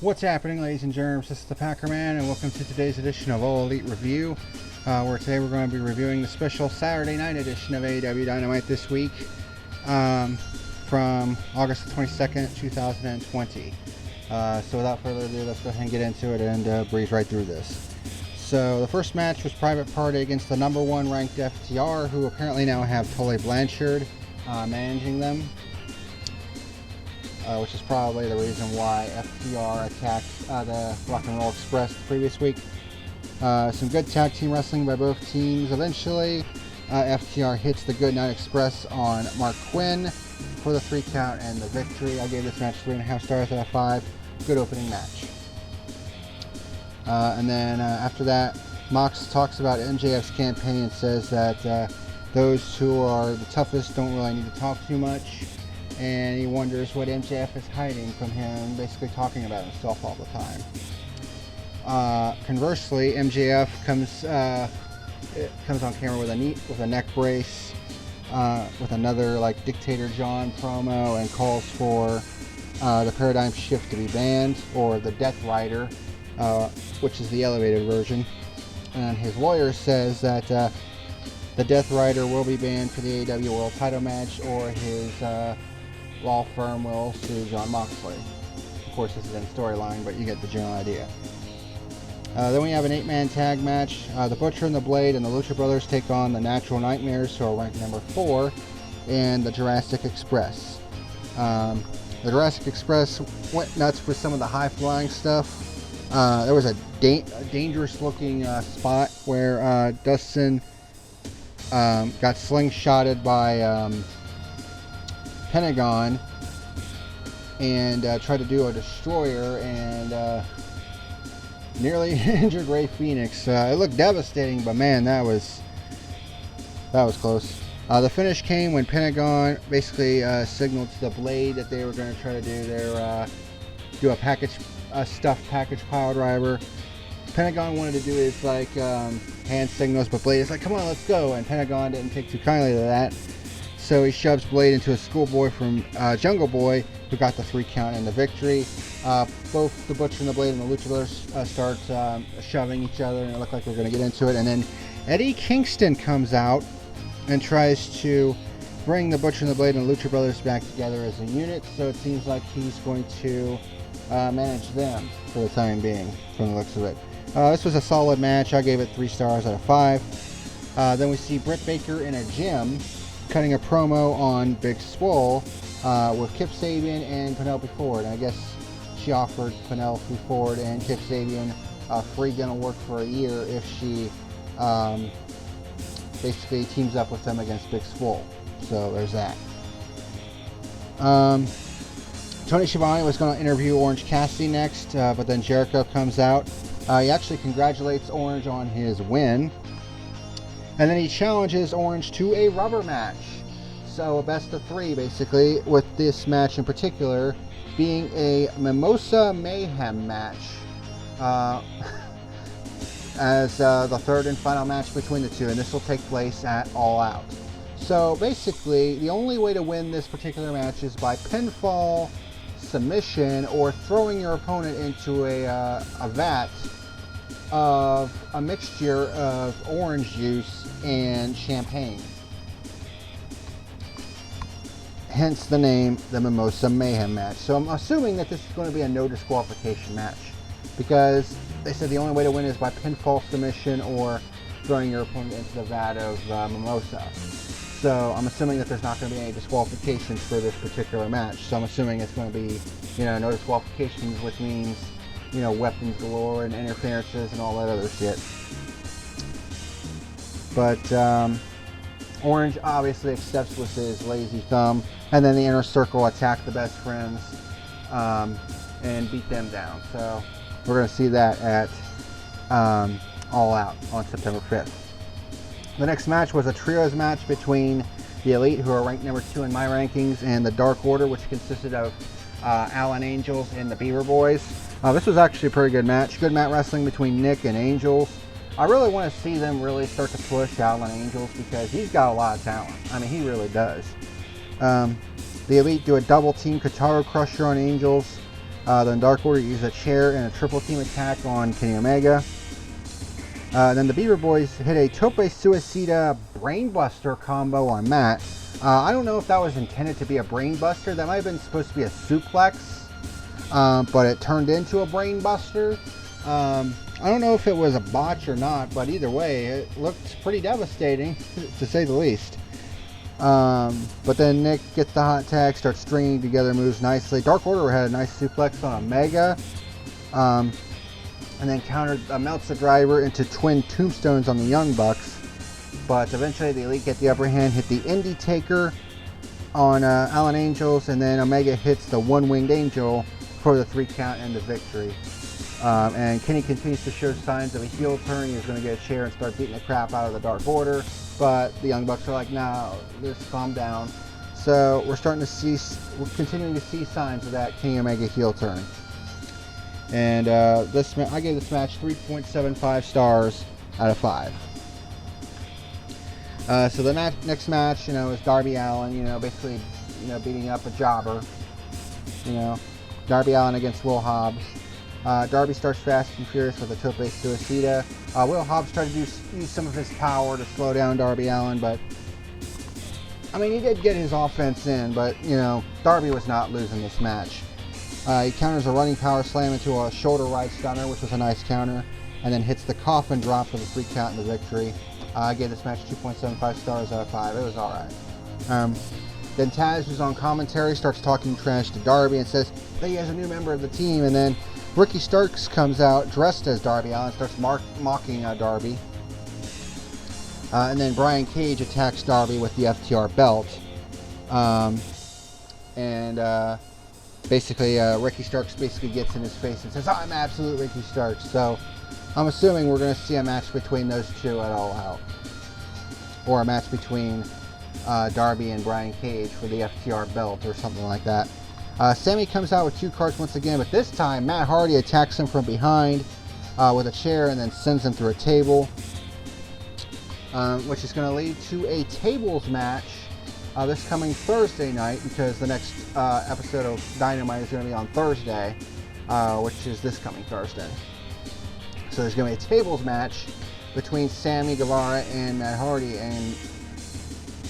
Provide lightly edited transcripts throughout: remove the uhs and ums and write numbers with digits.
What's happening, ladies and germs? This is the PackerMan, and welcome to today's edition of All Elite Review, where today we're going to be reviewing the special Saturday night edition of AEW Dynamite this week, from August 22nd, 2020. So without further ado, let's go ahead and get into it and breeze right through this. So the first match was Private Party against the number 1 ranked FTR, who apparently now have Tully Blanchard managing them. Which is probably the reason why FTR attacked the Rock and Roll Express the previous week. Some good tag team wrestling by both teams. Eventually, FTR hits the Good Night Express on Mark Quinn for the 3 count and the victory. I gave this match 3.5 stars out of 5. Good opening match. And then after that, Mox talks about MJF's campaign and says that those who are the toughest don't really need to talk too much. And he wonders what MJF is hiding from him, basically talking about himself all the time. Conversely, MJF comes on camera with a neck brace, with another like Dictator John promo, and calls for the Paradigm Shift to be banned, or the Death Rider, which is the elevated version. And his lawyer says that the Death Rider will be banned for the AEW World Title match, or his law firm will sue John Moxley. Of course, this is in storyline, but you get the general idea. Then we have an 8-man tag match. The Butcher and the Blade and the Lucha Brothers take on the Natural Nightmares, who are ranked number 4, and the Jurassic Express. The Jurassic Express went nuts with some of the high-flying stuff. There was a dangerous-looking spot where Dustin got slingshotted by Pentagon and tried to do a destroyer and nearly injured Ray Phoenix. It looked devastating, but man, that was close. The finish came when Pentagon basically signaled to the Blade that they were going to try to do a stuffed package pile driver. Pentagon wanted to do his hand signals, but Blade is like, "Come on, let's go," and Pentagon didn't take too kindly to that. So he shoves Blade into a schoolboy from Jungle Boy, who got the 3 count and the victory. Both the Butcher and the Blade and the Lucha Brothers start shoving each other, and it looked like we're going to get into it. And then Eddie Kingston comes out and tries to bring the Butcher and the Blade and the Lucha Brothers back together as a unit. So it seems like he's going to manage them for the time being, from the looks of it. This was a solid match. I gave it 3 stars out of 5. Then we see Britt Baker in a gym, cutting a promo on Big Swole with Kip Sabian and Penelope Ford. And I guess she offered Penelope Ford and Kip Sabian a free dental work for a year if she basically teams up with them against Big Swole. So there's that. Tony Schiavone was going to interview Orange Cassidy next, but then Jericho comes out. He actually congratulates Orange on his win. And then he challenges Orange to a rubber match. So a best of 3, basically, with this match in particular being a Mimosa Mayhem match. As the third and final match between the two. And this will take place at All Out. So basically, the only way to win this particular match is by pinfall, submission, or throwing your opponent into a vat of a mixture of orange juice and champagne. Hence the name, the Mimosa Mayhem match. So I'm assuming that this is going to be a no disqualification match, because they said the only way to win is by pinfall, submission, or throwing your opponent into the vat of mimosa. So I'm assuming that there's not going to be any disqualifications for this particular match. So I'm assuming it's going to be, no disqualifications, which means, weapons galore and interferences and all that other shit. But Orange obviously accepts with his lazy thumb, and then the Inner Circle attack the Best Friends and beat them down. So we're going to see that at All Out on September 5th. The next match was a trios match between the Elite, who are ranked number 2 in my rankings, and the Dark Order, which consisted of Alan Angels and the Beaver Boys. This was actually a pretty good match. Good mat wrestling between Nick and Angels. I really want to see them really start to push Alan Angels, because he's got a lot of talent. I mean, he really does. The Elite do a double team Kotaro Crusher on Angels. Then Dark Order used a chair and a triple team attack on Kenny Omega. Then the Beaver Boys hit a Tope Suicida Brainbuster combo on Matt. I don't know if that was intended to be a Brainbuster. That might have been supposed to be a suplex, but it turned into a Brainbuster. I don't know if it was a botch or not, but either way, it looked pretty devastating, to say the least. But then Nick gets the hot tag, starts stringing together moves nicely. Dark Order had a nice suplex on Omega, and then melts the driver into twin tombstones on the Young Bucks. But eventually the Elite get the upper hand, hit the Indie Taker on Alan Angels, and then Omega hits the One-Winged Angel for the 3 count and the victory. And Kenny continues to show signs of a heel turn. He's going to get a chair and start beating the crap out of the Dark Order. But the Young Bucks are like, no, just calm down. So we're continuing to see signs of that Kenny Omega heel turn. And I gave this match 3.75 stars out of 5. So the next match, is Darby Allin, basically, beating up a jobber. Darby Allin against Will Hobbs. Darby starts fast and furious with a Tope Suicida. Will Hobbs tried to use some of his power to slow down Darby Allin, but he did get his offense in, but Darby was not losing this match. He counters a running power slam into a shoulder ride stunner, which was a nice counter, and then hits the coffin drop for the 3 count and the victory. I gave this match 2.75 stars out of 5. It was alright. Then Taz, who's on commentary, starts talking trash to Darby and says that he has a new member of the team, and then Ricky Starks comes out dressed as Darby Allin, starts mocking Darby. And then Brian Cage attacks Darby with the FTR belt. Basically, Ricky Starks basically gets in his face and says, I'm absolute Ricky Starks. So I'm assuming we're going to see a match between those two at All Out. Or a match between Darby and Brian Cage for the FTR belt or something like that. Sammy comes out with 2 cards once again, but this time Matt Hardy attacks him from behind with a chair and then sends him through a table, which is going to lead to a tables match this coming Thursday night, because the next episode of Dynamite is going to be on Thursday, which is this coming Thursday. So there's going to be a tables match between Sammy Guevara and Matt Hardy, and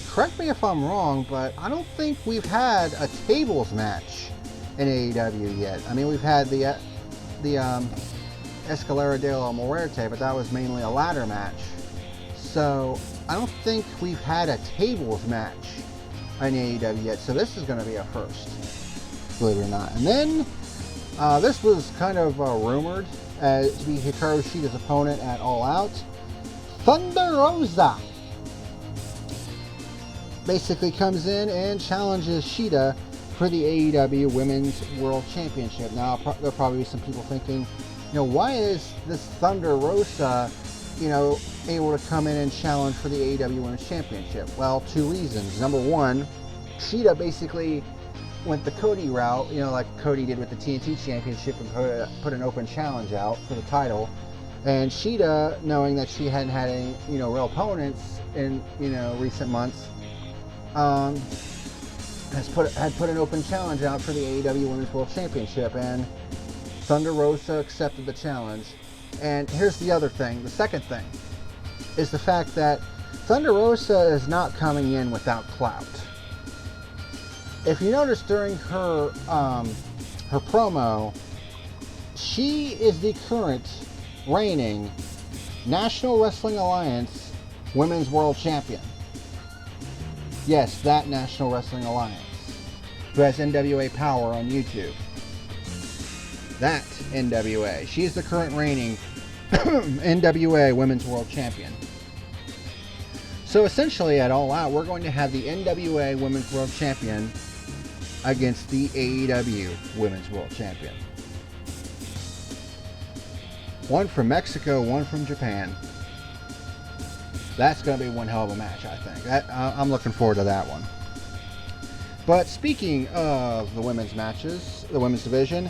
correct me if I'm wrong, but I don't think we've had a tables match in AEW yet. We've had the Escalera de la Muerte, but that was mainly a ladder match. So I don't think we've had a tables match in AEW yet. So this is going to be a first, believe it or not. And then this was kind of rumored to be Hikaru Shida's opponent at All Out. Thunder Rosa basically comes in and challenges Shida for the AEW Women's World Championship. Now, there'll probably be some people thinking, why is this Thunder Rosa, able to come in and challenge for the AEW Women's Championship? Well, 2 reasons. Number 1, Shida basically went the Cody route, like Cody did with the TNT Championship, and put an open challenge out for the title. And Shida, knowing that she hadn't had any, real opponents in, recent months, had put an open challenge out for the AEW Women's World Championship, and Thunder Rosa accepted the challenge. And here's the other thing, the second thing, is the fact that Thunder Rosa is not coming in without clout. If you notice during her promo, she is the current reigning National Wrestling Alliance Women's World Champion. Yes, that National Wrestling Alliance, who has NWA Power on YouTube. That NWA. She is the current reigning NWA Women's World Champion. So essentially at All Out, we're going to have the NWA Women's World Champion against the AEW Women's World Champion. One from Mexico, one from Japan. That's going to be one hell of a match, I think. I'm looking forward to that one. But speaking of the women's matches, the women's division,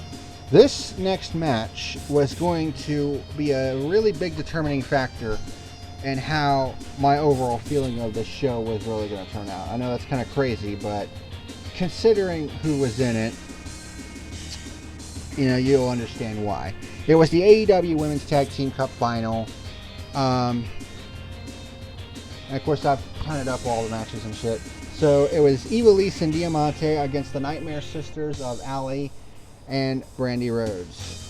this next match was going to be a really big determining factor in how my overall feeling of this show was really going to turn out. I know that's kind of crazy, but considering who was in it, you'll understand why. It was the AEW Women's Tag Team Cup Final. And of course, I've counted up all the matches and shit. So it was Ivelisse and Diamante against the Nightmare Sisters of Allie and Brandy Rhodes.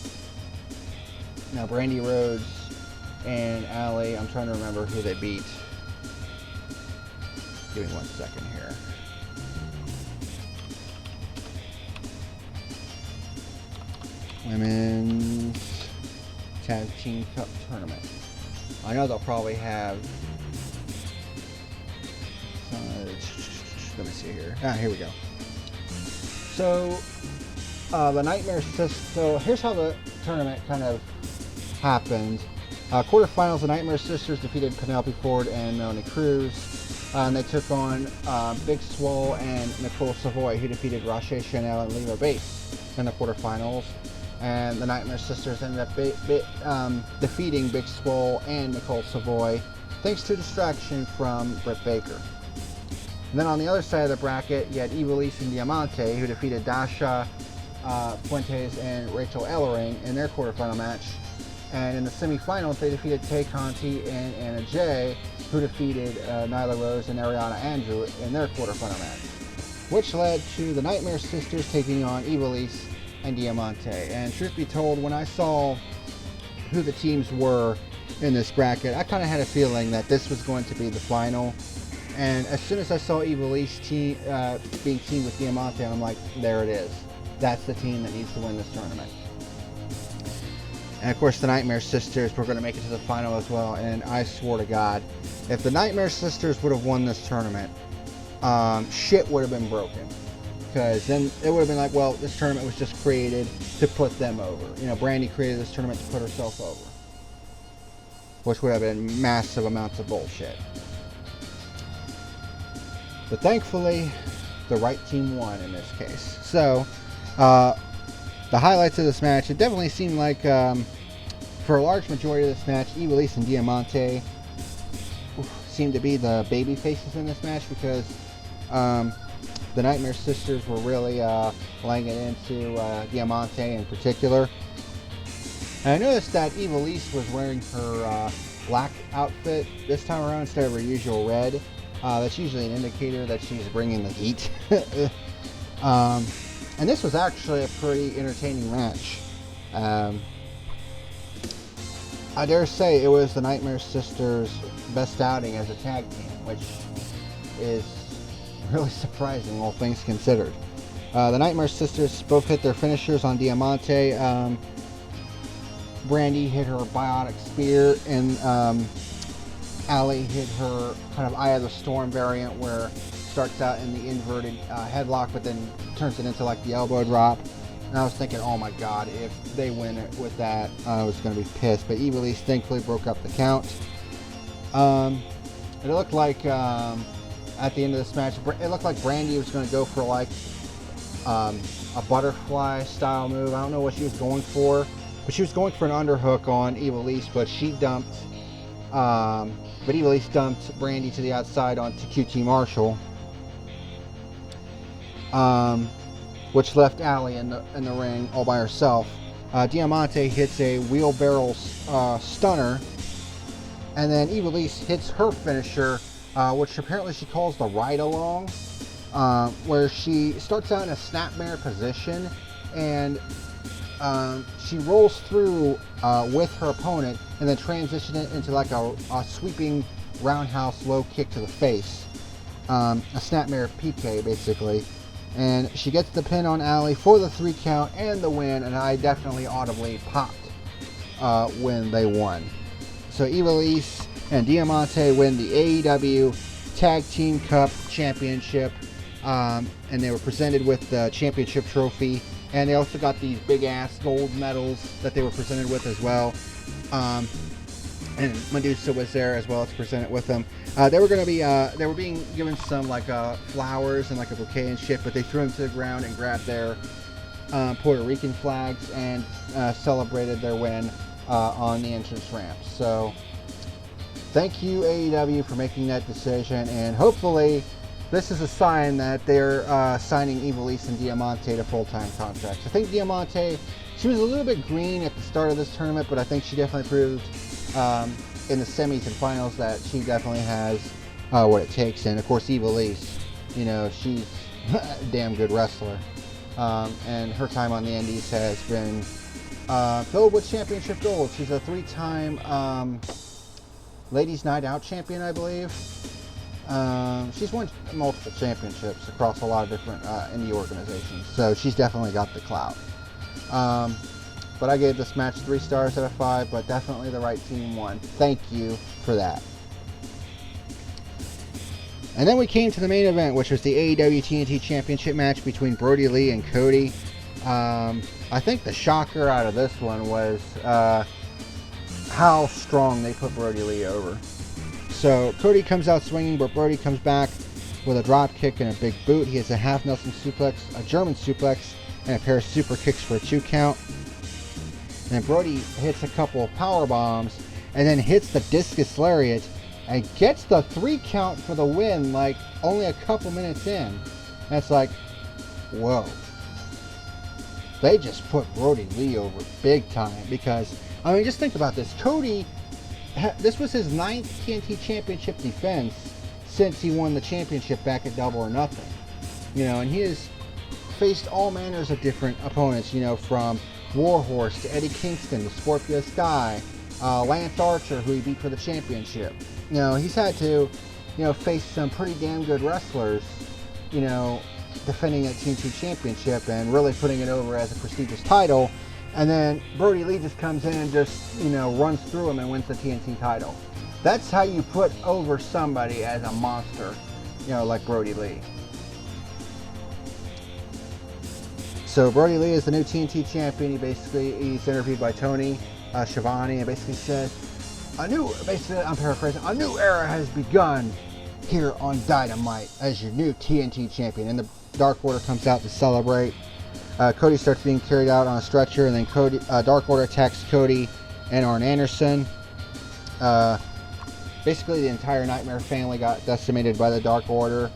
Now, Brandy Rhodes and Allie, I'm trying to remember who they beat. Give me 1 second here. Women's Tag Team Cup Tournament. I know they'll probably have... let me see here. Here we go. So, the Nightmare Sisters... So, here's how the tournament kind of happened. Quarterfinals, the Nightmare Sisters defeated Penelope Ford and Melanie Cruz. And they took on Big Swole and Nicole Savoy, who defeated Rache Chanel and Leva Bates in the quarterfinals. And the Nightmare Sisters ended up defeating Big Swole and Nicole Savoy, thanks to distraction from Britt Baker. And then on the other side of the bracket, you had Ivelisse and Diamante, who defeated Dasha Fuentes and Rachel Ellering in their quarterfinal match. And in the semifinals, they defeated Tay Conti and Anna Jay, who defeated Nyla Rose and Ariana Andrew in their quarterfinal match, which led to the Nightmare Sisters taking on Ivelisse and Diamante. And truth be told, when I saw who the teams were in this bracket, I kind of had a feeling that this was going to be the final. And as soon as I saw Ivelisse being teamed with Diamante, I'm like, there it is. That's the team that needs to win this tournament. And of course, the Nightmare Sisters were going to make it to the final as well. And I swore to God, if the Nightmare Sisters would have won this tournament, shit would have been broken. Because then it would have been like, well, this tournament was just created to put them over. Brandy created this tournament to put herself over. Which would have been massive amounts of bullshit. But thankfully, the right team won in this case. So, the highlights of this match, it definitely seemed like, for a large majority of this match, Ivelisse and Diamante seemed to be the baby faces in this match, because the Nightmare Sisters were really laying it into Diamante in particular. And I noticed that Ivelisse was wearing her black outfit this time around instead of her usual red. That's usually an indicator that she's bringing the heat. And this was actually a pretty entertaining match. I dare say it was the Nightmare Sisters' best outing as a tag team, which is really surprising, all things considered. The Nightmare Sisters both hit their finishers on Diamante. Brandy hit her biotic spear, and Allie hit her kind of Eye of the Storm variant, where it starts out in the inverted headlock, but then turns it into like the elbow drop. And I was thinking, oh my God, if they win it with that, I was going to be pissed. But Ivelisse thankfully broke up the count. It looked like at the end of this match, it looked like Brandy was going to go for like a butterfly style move. I don't know what she was going for, but she was going for an underhook on Ivelisse, but she dumped. But Ivelisse dumped Brandy to the outside onto QT Marshall, which left Allie in the ring all by herself. Diamante hits a wheelbarrow stunner, and then Ivelisse hits her finisher, which apparently she calls the ride along, where she starts out in a snapmare position, and she rolls through with her opponent, and then transition it into like a sweeping roundhouse low kick to the face, a snapmare PK basically. And she gets the pin on Allie for the 3 count and the win, and I definitely audibly popped when they won. So Ivelisse and Diamante win the AEW Tag Team Cup Championship, and they were presented with the championship trophy, and they also got these big ass gold medals that they were presented with as well. And Medusa was there as well to present it with them. They were being given some like flowers and like a bouquet and shit, but they threw them to the ground and grabbed their Puerto Rican flags and celebrated their win on the entrance ramp. So thank you, AEW, for making that decision, and hopefully this is a sign that they're signing Ivelisse and Diamante to full-time contracts. I think Diamante, She was a little bit green at the start of this tournament, but I think she definitely proved in the semis and finals that she definitely has what it takes. And of course, Ivelisse, you know, she's a damn good wrestler. And her time on the Indies has been filled with championship gold. She's a 3-time Ladies Night Out champion, I believe. She's won multiple championships across a lot of different indie organizations, so she's definitely got the clout. But I gave this match 3 stars out of 5, but definitely the right team won. Thank you for that. And then we came to the main event, which was the AEW TNT Championship match between Brody Lee and Cody. I think the shocker out of this one was how strong they put Brody Lee over. So Cody comes out swinging, but Brody comes back with a drop kick and a big boot. He has a half Nelson suplex, a German suplex, and a pair of super kicks for a 2 count. And Brody hits a couple of power bombs and then hits the discus lariat and gets the 3 count for the win, like only a couple minutes in. That's like, whoa. They just put Brody Lee over big time, because, I mean, just think about this. Cody, this was his 9th TNT Championship defense since he won the championship back at Double or Nothing. You know, and he has faced all manners of different opponents, you know, from Warhorse to Eddie Kingston to Scorpio Sky, Lance Archer, who he beat for the championship. You know, he's had to, you know, face some pretty damn good wrestlers, you know, defending that TNT Championship and really putting it over as a prestigious title. And then Brody Lee just comes in and just, you know, runs through him and wins the TNT title. That's how you put over somebody as a monster, you know, like Brody Lee. So Brody Lee is the new TNT champion. He's interviewed by Tony Schiavone, and basically says, I'm paraphrasing, a new era has begun here on Dynamite as your new TNT champion. And the Dark Order comes out to celebrate. Cody starts being carried out on a stretcher, and then Dark Order attacks Cody and Arn Anderson. Basically, the entire Nightmare family got decimated by the Dark Order.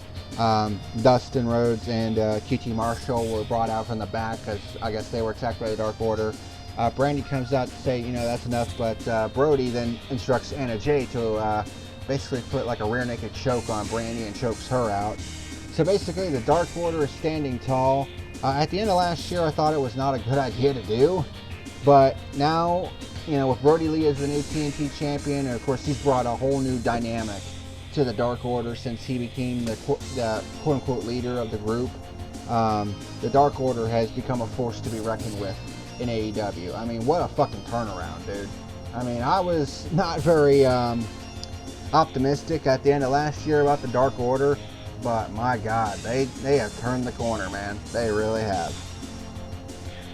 Dustin Rhodes and QT Marshall were brought out from the back because I guess they were attacked by the Dark Order. Brandy comes out to say, you know, that's enough, but Brody then instructs Anna Jay to basically put like a rear naked choke on Brandy and chokes her out. So basically, the Dark Order is standing tall. At the end of last year, I thought it was not a good idea to do, but now, you know, with Brody Lee as the new TNT champion, and of course he's brought a whole new dynamic to the Dark Order since he became the quote-unquote leader of the group. The Dark Order has become a force to be reckoned with in AEW. I mean, what a fucking turnaround, dude. I mean, I was not very optimistic at the end of last year about the Dark Order, but my God, they have turned the corner, man. They really have.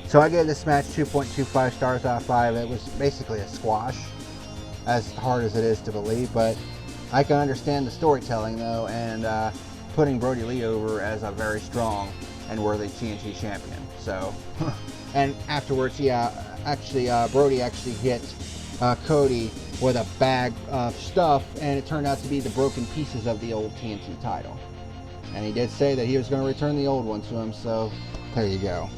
So I gave this match 2.25 stars out of 5. It was basically a squash, as hard as it is to believe, but I can understand the storytelling, though, and putting Brody Lee over as a very strong and worthy TNT champion. So, and afterwards, Brody actually hit Cody with a bag of stuff, and it turned out to be the broken pieces of the old TNT title. And he did say that he was going to return the old one to him, so there you go.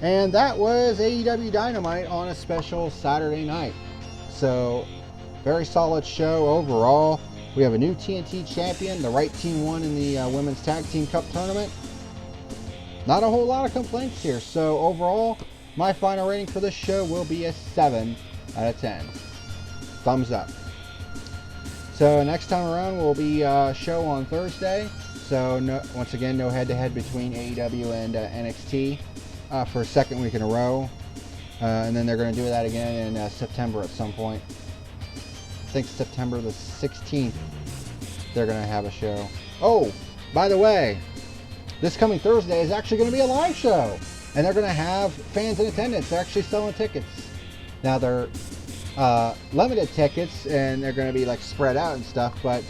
And that was AEW Dynamite on a special Saturday night. So, very solid show overall. We have a new TNT champion. The right team won in the Women's Tag Team Cup tournament. Not a whole lot of complaints here. So overall, my final rating for this show will be a 7 out of 10. Thumbs up. So next time around will be a show on Thursday. So once again, no head-to-head between AEW and NXT for a second week in a row. And then they're going to do that again in September at some point. I think September the 16th they're going to have a show. Oh, by the way, this coming Thursday is actually going to be a live show. And they're going to have fans in attendance. They're actually selling tickets. Now they're limited tickets and they're going to be like spread out and stuff. But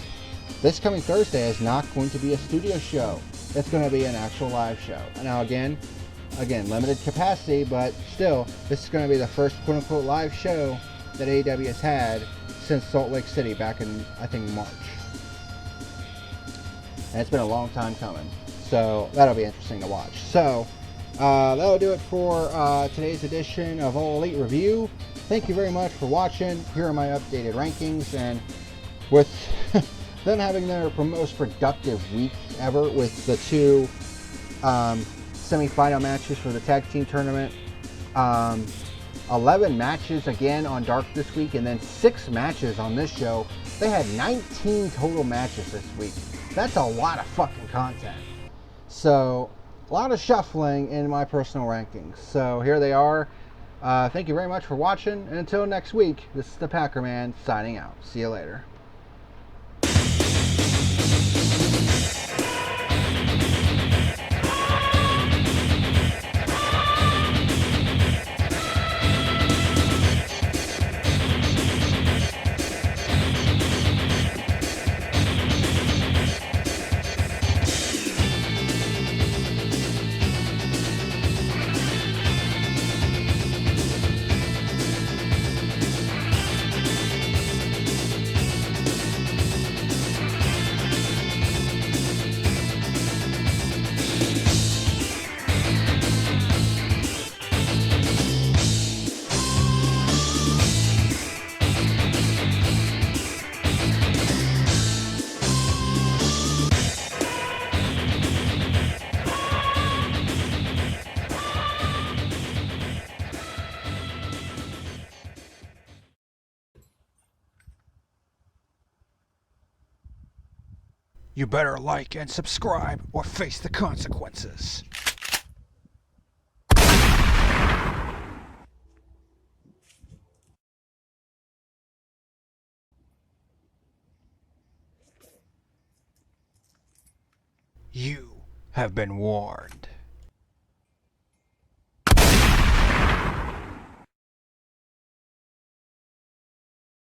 this coming Thursday is not going to be a studio show. It's going to be an actual live show. Now again, limited capacity, but still, this is going to be the first quote-unquote live show that AEW has had since Salt Lake City back in, I think, March. And it's been a long time coming. So that'll be interesting to watch. So That'll do it for today's edition of All Elite Review. Thank you very much for watching. Here are my updated rankings, and with them having their most productive week ever with the two semi-final matches for the tag team tournament, 11 matches again on Dark this week, and then 6 matches on this show. They had 19 total matches this week. That's a lot of fucking content. So, a lot of shuffling in my personal rankings. So, here they are. Thank you very much for watching, and until next week, this is the PackerMan signing out. See you later. You better like and subscribe or face the consequences. You have been warned.